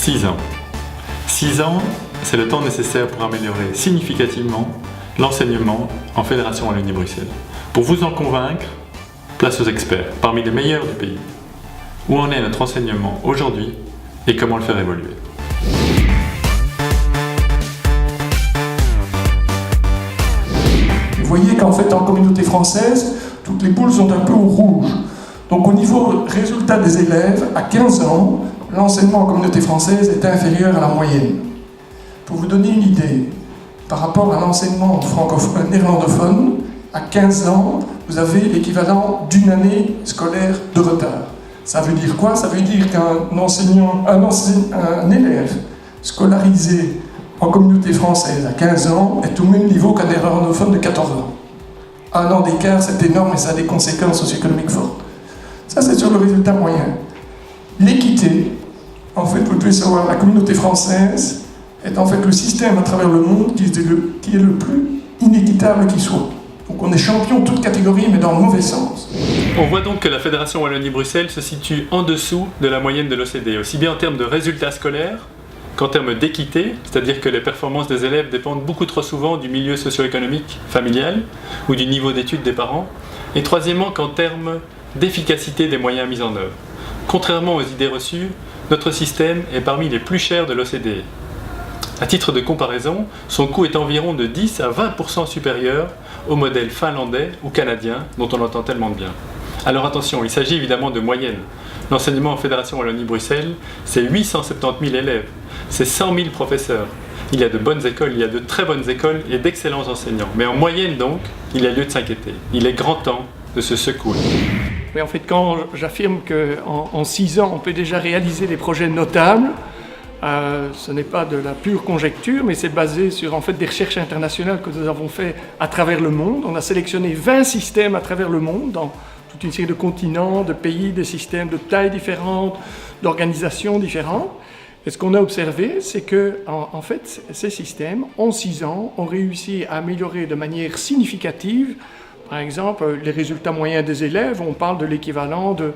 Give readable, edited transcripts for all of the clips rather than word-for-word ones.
6 ans. 6 ans, c'est le temps nécessaire pour améliorer significativement l'enseignement en Fédération Wallonie-Bruxelles. Pour vous en convaincre, place aux experts, parmi les meilleurs du pays. Où en est notre enseignement aujourd'hui et comment le faire évoluer? Vous voyez qu'en fait, en communauté française, toutes les boules sont un peu au rouge. Donc au niveau résultat des élèves, à 15 ans, l'enseignement en communauté française est inférieur à la moyenne. Pour vous donner une idée, par rapport à l'enseignement néerlandophone, à 15 ans, vous avez l'équivalent d'une année scolaire de retard. Ça veut dire quoi? Ça veut dire qu'un élève scolarisé en communauté française à 15 ans est au même niveau qu'un néerlandophone de 14 ans. Un an d'écart, c'est énorme et ça a des conséquences socio-économiques fortes. Ça, c'est sur le résultat moyen. L'équité, en fait, vous devez savoir, la communauté française est en fait le système à travers le monde qui est le plus inéquitable qui soit. Donc on est champion de toute catégorie, mais dans le mauvais sens. On voit donc que la Fédération Wallonie-Bruxelles se situe en dessous de la moyenne de l'OCDE, aussi bien en termes de résultats scolaires qu'en termes d'équité, c'est-à-dire que les performances des élèves dépendent beaucoup trop souvent du milieu socio-économique familial ou du niveau d'études des parents, et troisièmement qu'en termes d'efficacité des moyens mis en œuvre. Contrairement aux idées reçues, notre système est parmi les plus chers de l'OCDE. À titre de comparaison, son coût est environ de 10 à 20% supérieur au modèle finlandais ou canadien dont on entend tellement de bien. Alors attention, il s'agit évidemment de moyenne. L'enseignement en Fédération Wallonie-Bruxelles, c'est 870 000 élèves, c'est 100 000 professeurs. Il y a de bonnes écoles, il y a de très bonnes écoles et d'excellents enseignants. Mais en moyenne donc, il y a lieu de s'inquiéter. Il est grand temps de se secouer. Mais en fait, quand j'affirme qu'en 6 ans, on peut déjà réaliser des projets notables, ce n'est pas de la pure conjecture, mais c'est basé sur en fait, des recherches internationales que nous avons faites à travers le monde. On a sélectionné 20 systèmes à travers le monde, dans toute une série de continents, de pays, des systèmes de tailles différentes, d'organisations différentes. Et ce qu'on a observé, c'est que en fait, ces systèmes, en 6 ans, ont réussi à améliorer de manière significative, par exemple, les résultats moyens des élèves. On parle de l'équivalent de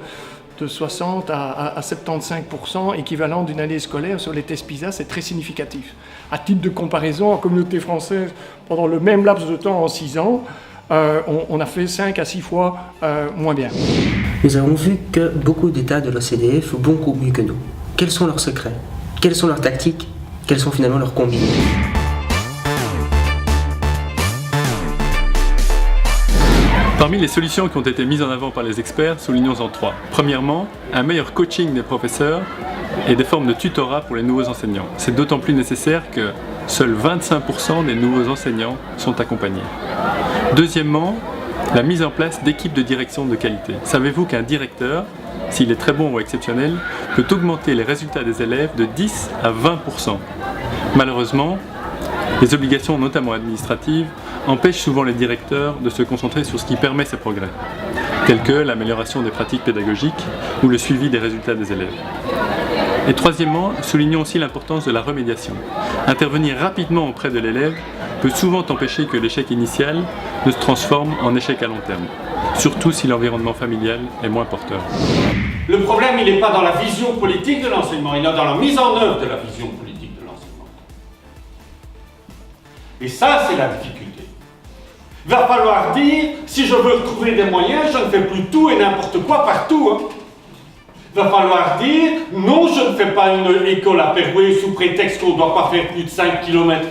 60 à 75% équivalent d'une année scolaire sur les tests PISA, c'est très significatif. À titre de comparaison, en communauté française, pendant le même laps de temps, en 6 ans, on a fait 5 à 6 fois moins bien. Nous avons vu que beaucoup d'États de l'OCDE font beaucoup mieux que nous. Quels sont leurs secrets? Quelles sont leurs tactiques? Quelles sont finalement leurs combines? Parmi les solutions qui ont été mises en avant par les experts, soulignons-en 3. Premièrement, un meilleur coaching des professeurs et des formes de tutorat pour les nouveaux enseignants. C'est d'autant plus nécessaire que seuls 25% des nouveaux enseignants sont accompagnés. Deuxièmement, la mise en place d'équipes de direction de qualité. Savez-vous qu'un directeur, s'il est très bon ou exceptionnel, peut augmenter les résultats des élèves de 10 à 20%. Malheureusement, les obligations, notamment administratives, empêchent souvent les directeurs de se concentrer sur ce qui permet ces progrès, tels que l'amélioration des pratiques pédagogiques ou le suivi des résultats des élèves. Et troisièmement, soulignons aussi l'importance de la remédiation. Intervenir rapidement auprès de l'élève peut souvent empêcher que l'échec initial ne se transforme en échec à long terme, surtout si l'environnement familial est moins porteur. Le problème, il n'est pas dans la vision politique de l'enseignement, il est dans la mise en œuvre de la vision politique de l'enseignement. Et ça, c'est la difficulté. Il va falloir dire, si je veux retrouver des moyens, je ne fais plus tout et n'importe quoi partout. Il va falloir dire, non, je ne fais pas une école à Perouet sous prétexte qu'on ne doit pas faire plus de 5 km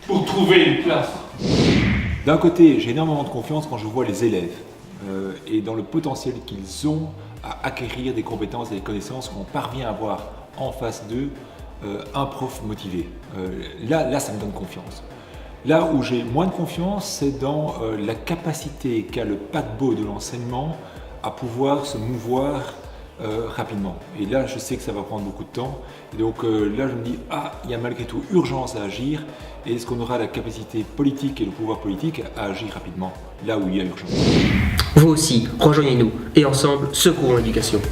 pour trouver une place. D'un côté, j'ai énormément de confiance quand je vois les élèves et dans le potentiel qu'ils ont à acquérir des compétences et des connaissances qu'on parvient à avoir en face d'eux un prof motivé. Là, ça me donne confiance. Là où j'ai moins de confiance, c'est dans la capacité qu'a le paquebot de l'enseignement à pouvoir se mouvoir rapidement. Et là, je sais que ça va prendre beaucoup de temps. Et donc là, je me dis, il y a malgré tout urgence à agir. Et est-ce qu'on aura la capacité politique et le pouvoir politique à agir rapidement, là où il y a urgence? Vous aussi, rejoignez-nous et ensemble, secourons l'éducation.